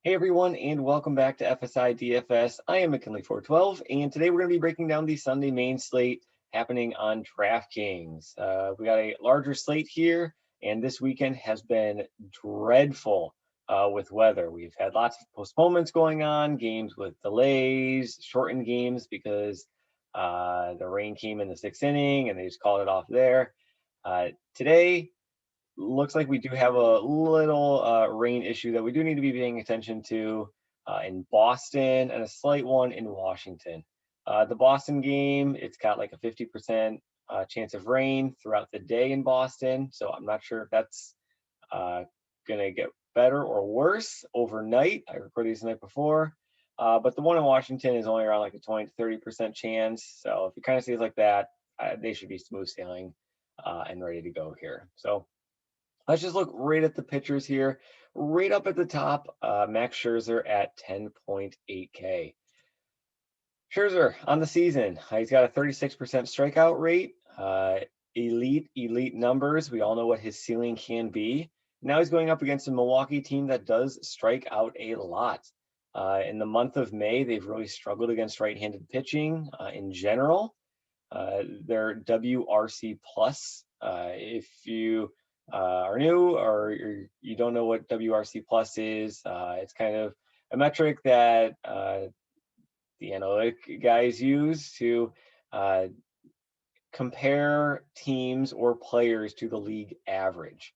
Hey everyone, and welcome back to FSI DFS. I am McKinley412, and today we're going to be breaking down the Sunday main slate happening on Draftkings. We got a larger slate here, and this weekend has been dreadful with weather. We've had lots of postponements going on, games with delays, shortened games because the rain came in the sixth inning and they just called it off there. Today, looks like we do have a little rain issue that we do need to be paying attention to in Boston and a slight one in Washington. The Boston game, it's got like a 50% chance of rain throughout the day in Boston. So I'm not sure if that's going to get better or worse overnight. I recorded these the night before. But the one in Washington is only around like a 20 to 30% chance. So if it kind of stays like that, they should be smooth sailing and ready to go here. So let's just look right at the pitchers here. Right up at the top, Max Scherzer at 10.8K. Scherzer on the season, he's got a 36% strikeout rate. Elite numbers. We all know what his ceiling can be. Now he's going up against a Milwaukee team that does strike out a lot. In the month of May, they've really struggled against right-handed pitching in general. Their WRC plus, if you are new or you don't know what WRC plus is, it's kind of a metric that the analytic guys use to compare teams or players to the league average.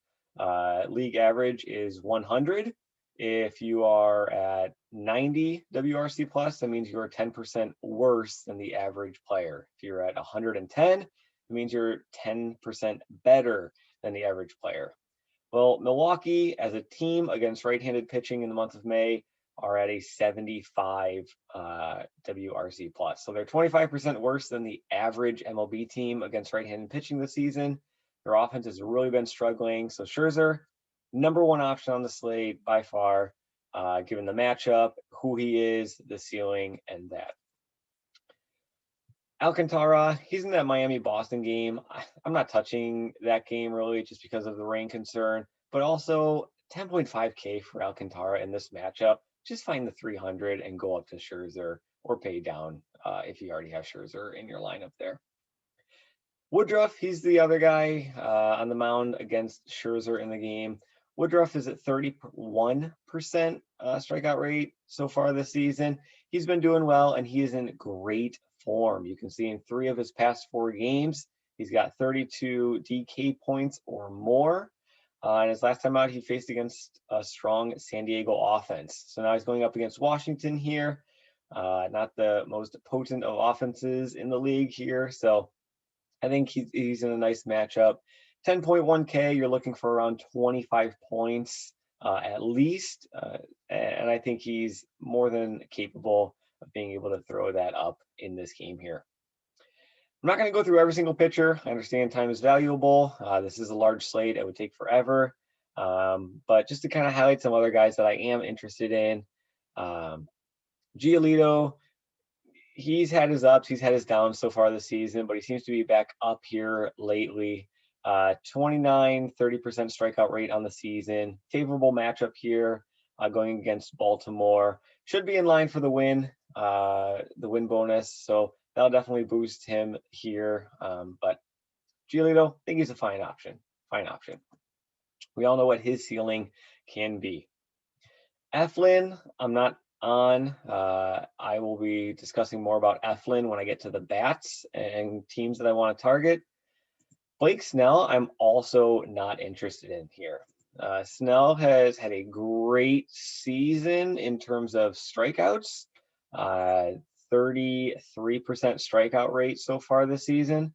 League average is 100. If you are at 90 WRC plus, that means you're 10% worse than the average player. If you're at 110, it means you're 10% better than the average player. Well, Milwaukee as a team against right-handed pitching in the month of May are at a 75 WRC plus. So they're 25% worse than the average MLB team against right-handed pitching this season. Their offense has really been struggling. So Scherzer, number one option on the slate by far, given the matchup, who he is, the ceiling, and that. Alcantara, he's in that Miami-Boston game. I'm not touching that game really just because of the rain concern, but also 10.5K for Alcantara in this matchup. Just find the 300 and go up to Scherzer or pay down if you already have Scherzer in your lineup there. Woodruff, he's the other guy on the mound against Scherzer in the game. Woodruff is at 31% strikeout rate so far this season. He's been doing well, and he is in great form. You can see in 3 of his past 4 games, he's got 32 DK points or more. And his last time out, he faced against a strong San Diego offense. So now he's going up against Washington here. Not the most potent of offenses in the league here. So I think he's in a nice matchup. 10.1K, you're looking for around 25 points at least. And I think he's more than capable of being able to throw that up in this game here. I'm not going to go through every single pitcher. I understand time is valuable. This is a large slate. It would take forever. But just to kind of highlight some other guys that I am interested in. Giolito, he's had his ups, he's had his downs so far this season, but he seems to be back up here lately. 29, 30% strikeout rate on the season. Favorable matchup here going against Baltimore. Should be in line for the win bonus. So that'll definitely boost him here. But Giolito, I think he's a fine option. We all know what his ceiling can be. Eflin, I'm not on. I will be discussing more about Eflin when I get to the bats and teams that I want to target. Blake Snell, I'm also not interested in here. Snell has had a great season in terms of strikeouts, 33% strikeout rate so far this season.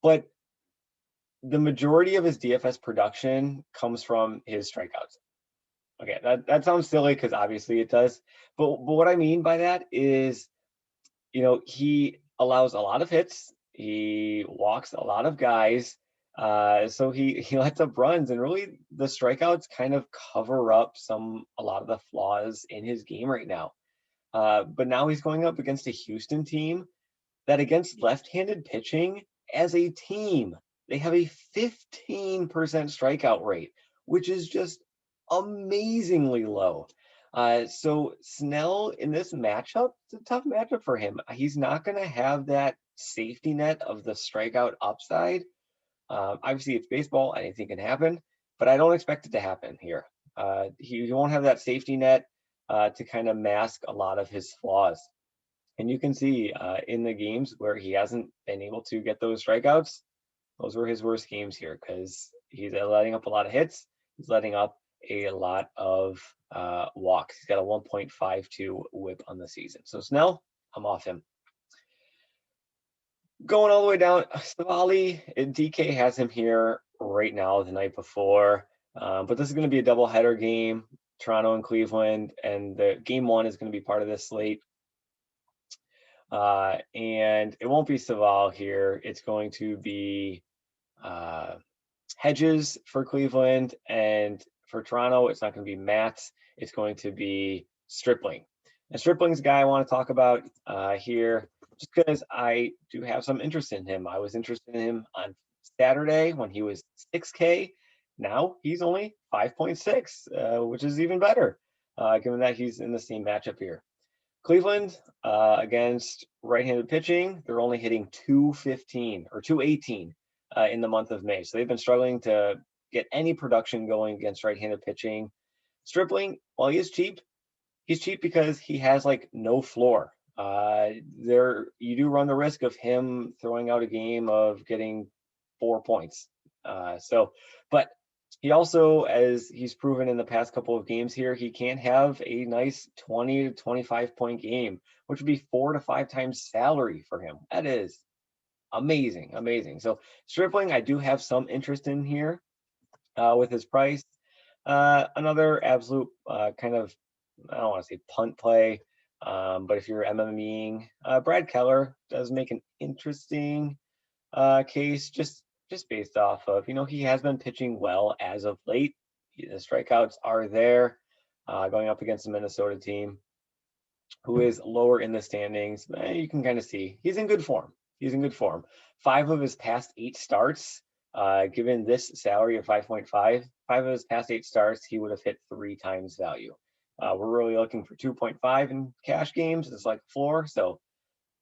But the majority of his DFS production comes from his strikeouts. Okay, that sounds silly because obviously it does. But what I mean by that is, he allows a lot of hits. He walks a lot of guys. So he lets up runs, and really the strikeouts kind of cover up a lot of the flaws in his game right now. But now he's going up against a Houston team that against left-handed pitching as a team, they have a 15% strikeout rate, which is just amazingly low. So Snell in this matchup, it's a tough matchup for him. He's not going to have that safety net of the strikeout upside. Obviously, it's baseball. Anything can happen, but I don't expect it to happen here. He won't have that safety net to kind of mask a lot of his flaws. And you can see in the games where he hasn't been able to get those strikeouts, those were his worst games here because he's letting up a lot of hits. He's letting up a lot of walks. He's got a 1.52 whip on the season. So Snell, I'm off him. Going all the way down, Savali, DK has him here right now the night before. But this is going to be a doubleheader game, Toronto and Cleveland, and the game one is going to be part of this slate. And it won't be Saval here. It's going to be Hedges for Cleveland, and for Toronto, it's not going to be Matz. It's going to be Stripling. And Stripling's a guy I want to talk about here, just because I do have some interest in him. I was interested in him on Saturday when he was 6K. Now he's only 5.6, which is even better, given that he's in the same matchup here. Cleveland against right-handed pitching, they're only hitting 215 or 218 in the month of May. So they've been struggling to get any production going against right-handed pitching. Stripling, while he is cheap, he's cheap because he has like no floor. You do run the risk of him throwing out a game of getting 4 points. But he also, as he's proven in the past couple of games here, he can have a nice 20 to 25 point game, which would be 4 to 5 times salary for him. That is amazing, amazing. So Stripling, I do have some interest in here with his price. Another absolute kind of, I don't want to say punt play, but if you're MMEing, Brad Keller does make an interesting case just based off of, he has been pitching well as of late. The strikeouts are there, going up against the Minnesota team, who is lower in the standings. You can kind of see he's in good form. He's in good form. 5 of his past 8 starts, given this salary of 5.5, 5 of his past 8 starts, he would have hit 3 times value. We're really looking for 2.5 in cash games. It's like floor, so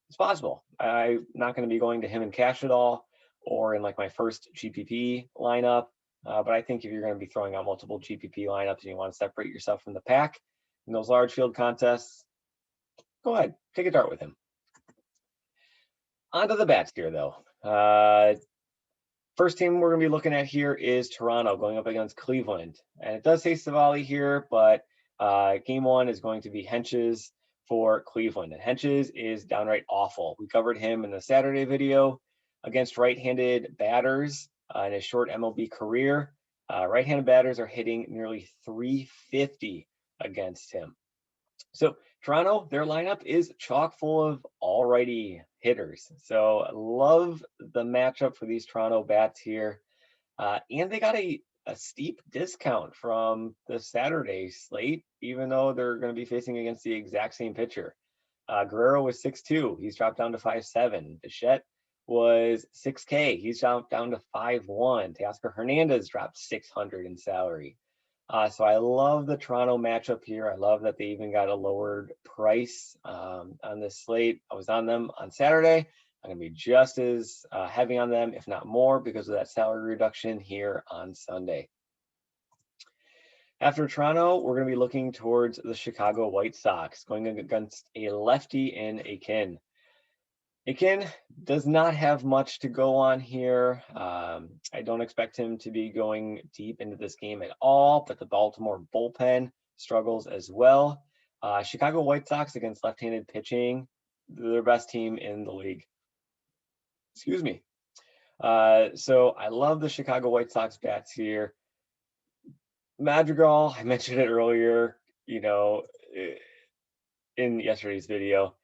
it's possible. I'm not going to be going to him in cash at all, or in like my first GPP lineup. But I think if you're going to be throwing out multiple GPP lineups and you want to separate yourself from the pack in those large field contests, go ahead, take a dart with him. On to the bats here, though. First team we're going to be looking at here is Toronto going up against Cleveland. And it does say Savali here, but game one is going to be Henches for Cleveland. And Henches is downright awful. We covered him in the Saturday video against right-handed batters in his short MLB career. Right-handed batters are hitting nearly 350 against him. So Toronto, their lineup is chock full of all-righty hitters. So I love the matchup for these Toronto bats here. And they got a steep discount from the Saturday slate, even though they're going to be facing against the exact same pitcher. Guerrero was 6'2". He's dropped down to 5'7". Bichette was 6K. He's dropped down to 5'1". Teoscar Hernandez dropped 600 in salary. So I love the Toronto matchup here. I love that they even got a lowered price on this slate. I was on them on Saturday. I'm going to be just as heavy on them, if not more, because of that salary reduction here on Sunday. After Toronto, we're going to be looking towards the Chicago White Sox, going against a lefty in Akin. Akin does not have much to go on here. I don't expect him to be going deep into this game at all, but the Baltimore bullpen struggles as well. Chicago White Sox against left-handed pitching, they're the best team in the league. Excuse me. So I love the Chicago White Sox bats here. Madrigal, I mentioned it earlier, in yesterday's video.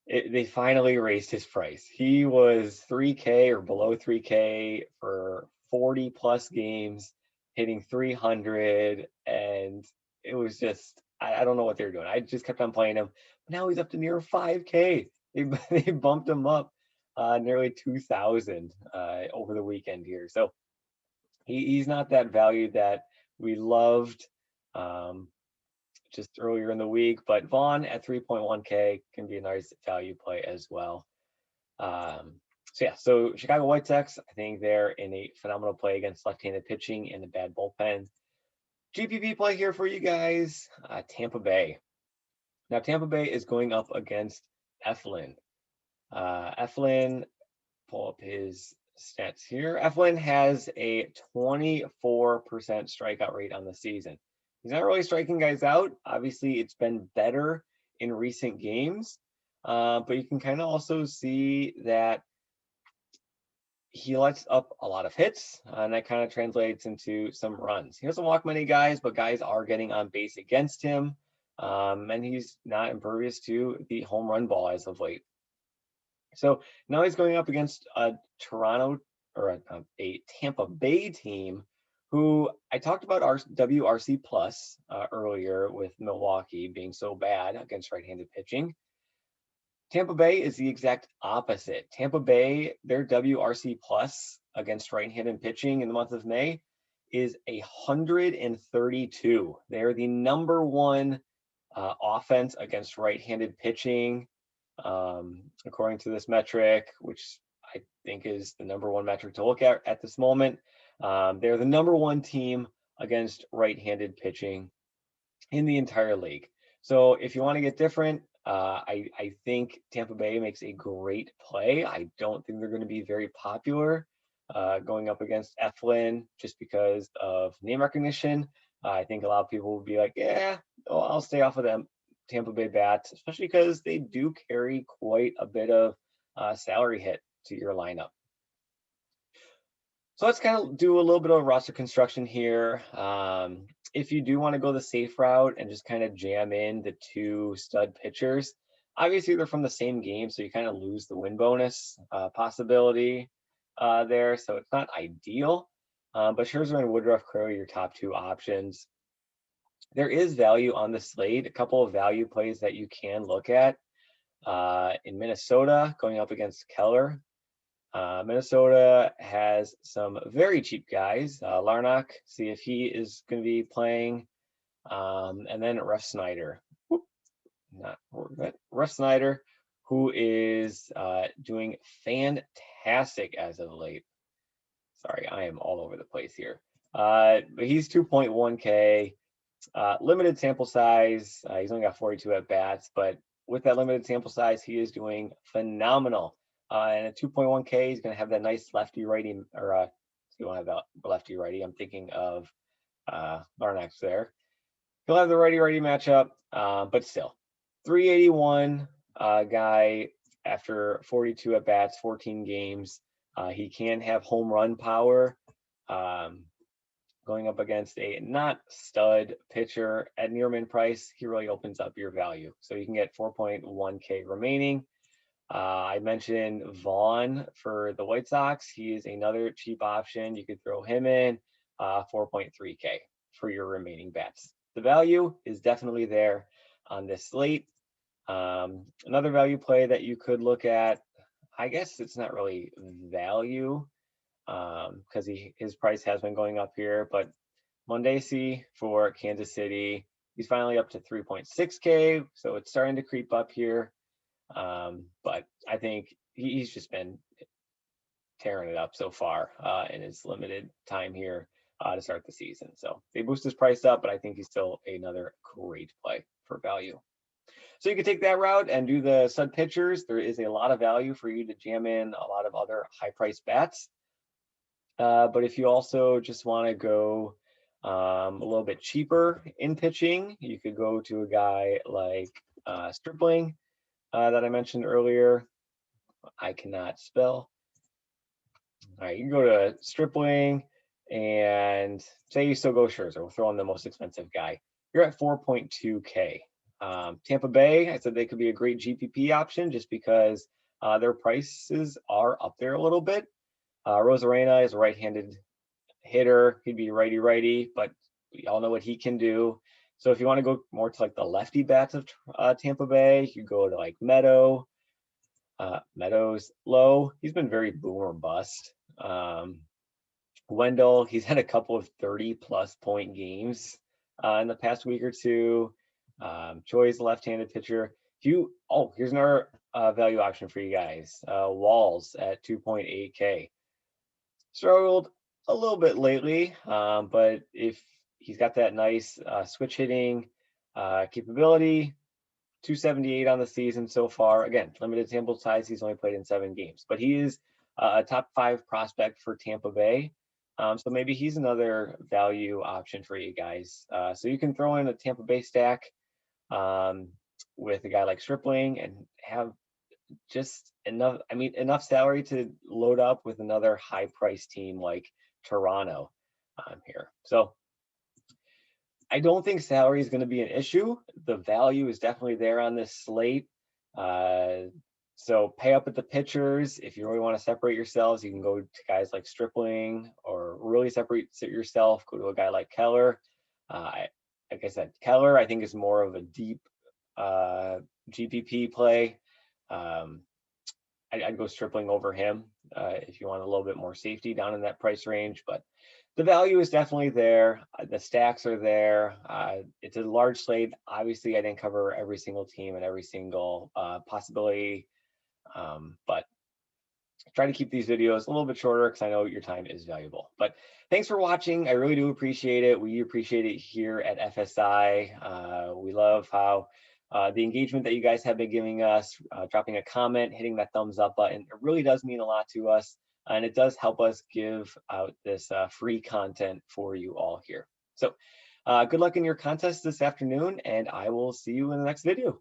They finally raised his price. He was 3K or below 3K for 40 plus games, hitting 300, and it was just, I don't know what they're doing. I just kept on playing him. Now he's up to near 5K. They bumped him up nearly 2,000 over the weekend here. So he's not that value that we loved just earlier in the week, but Vaughn at 3.1K can be a nice value play as well. So yeah, so Chicago White Sox, I think they're in a phenomenal play against left-handed pitching and a bad bullpen. GPP play here for you guys, Tampa Bay. Now Tampa Bay is going up against Eflin. Eflin, pull up his stats here. Eflin has a 24% strikeout rate on the season. He's not really striking guys out. Obviously, it's been better in recent games, but you can kind of also see that he lets up a lot of hits, and that kind of translates into some runs. He doesn't walk many guys, but guys are getting on base against him, and he's not impervious to the home run ball as of late. So now he's going up against a Toronto or a Tampa Bay team who I talked about our WRC plus earlier with Milwaukee being so bad against right-handed pitching. Tampa Bay is the exact opposite. Tampa Bay, their WRC plus against right-handed pitching in the month of May is 132. They are the #1 offense against right-handed pitching, according to this metric, which I think is the #1 metric to look at this moment. They're the #1 team against right-handed pitching in the entire league. So if you want to get different, I think Tampa Bay makes a great play. I don't think they're going to be very popular going up against Eflin just because of name recognition. I think a lot of people will be like, yeah, I'll stay off of them Tampa Bay bats, especially because they do carry quite a bit of salary hit to your lineup. So let's kind of do a little bit of roster construction here. If you do want to go the safe route and just kind of jam in the 2 stud pitchers, obviously they're from the same game, so you kind of lose the win bonus possibility there, so it's not ideal. But Scherzer and Woodruff are your top 2 options. There is value on the slate, a couple of value plays that you can look at. In Minnesota, going up against Keller. Minnesota has some very cheap guys. Larnach, see if he is going to be playing. And then Russ Snyder. Russ Snyder, who is doing fantastic as of late. Sorry, I am all over the place here. But he's 2.1K. Limited sample size. He's only got 42 at bats, but with that limited sample size, he is doing phenomenal. And at 2.1K, he's going to have that nice lefty-righty, or you want to have that lefty-righty. I'm thinking of Larnach there. He'll have the righty-righty matchup, but still, 381 guy after 42 at bats, 14 games. He can have home run power. Going up against a not stud pitcher at near min price, he really opens up your value. So you can get 4.1K remaining. I mentioned Vaughn for the White Sox. He is another cheap option. You could throw him in 4.3K for your remaining bets. The value is definitely there on this slate. Another value play that you could look at, I guess it's not really value because his price has been going up here, but Mondesi for Kansas City, he's finally up to 3.6K, so it's starting to creep up here. But I think he's just been tearing it up so far in his limited time here to start the season. So they boost his price up, but I think he's still another great play for value. So you can take that route and do the stud pitchers. There is a lot of value for you to jam in a lot of other high price bats. But if you also just want to go a little bit cheaper in pitching, you could go to a guy like Stripling that I mentioned earlier. I cannot spell. All right, you can go to Stripling and say you still go Scherzer. We'll throw in the most expensive guy. You're at 4.2K. Tampa Bay, I said they could be a great GPP option just because their prices are up there a little bit. Rosarena is a right-handed hitter. He'd be righty-righty, but we all know what he can do. So if you want to go more to like the lefty bats of Tampa Bay, you go to like Meadows low. He's been very boom or bust. Wendell, he's had a couple of 30+ point games in the past week or two. Choi's left-handed pitcher. Here's another value option for you guys. Walls at 2.8K. Struggled a little bit lately, but if he's got that nice switch hitting capability, 278 on the season so far. Again, limited sample size. He's only played in 7 games, but he is a top 5 prospect for Tampa Bay. So maybe he's another value option for you guys. So you can throw in a Tampa Bay stack with a guy like Stripling and have just enough salary to load up with another high price team like Toronto here. So I don't think salary is going to be an issue. The value is definitely there on this slate. So pay up at the pitchers. If you really want to separate yourselves, you can go to guys like Stripling, or really separate yourself, go to a guy like Keller. Like I said, Keller, I think, is more of a deep GPP play. I'd go Stripling over him if you want a little bit more safety down in that price range, but the value is definitely there. The stacks are there. It's a large slate. Obviously, I didn't cover every single team and every single possibility, but try to keep these videos a little bit shorter because I know your time is valuable. But thanks for watching. I really do appreciate it. We appreciate it here at FSI. We love how the engagement that you guys have been giving us, dropping a comment, hitting that thumbs up button. It really does mean a lot to us, and it does help us give out this free content for you all here. So good luck in your contest this afternoon, and I will see you in the next video.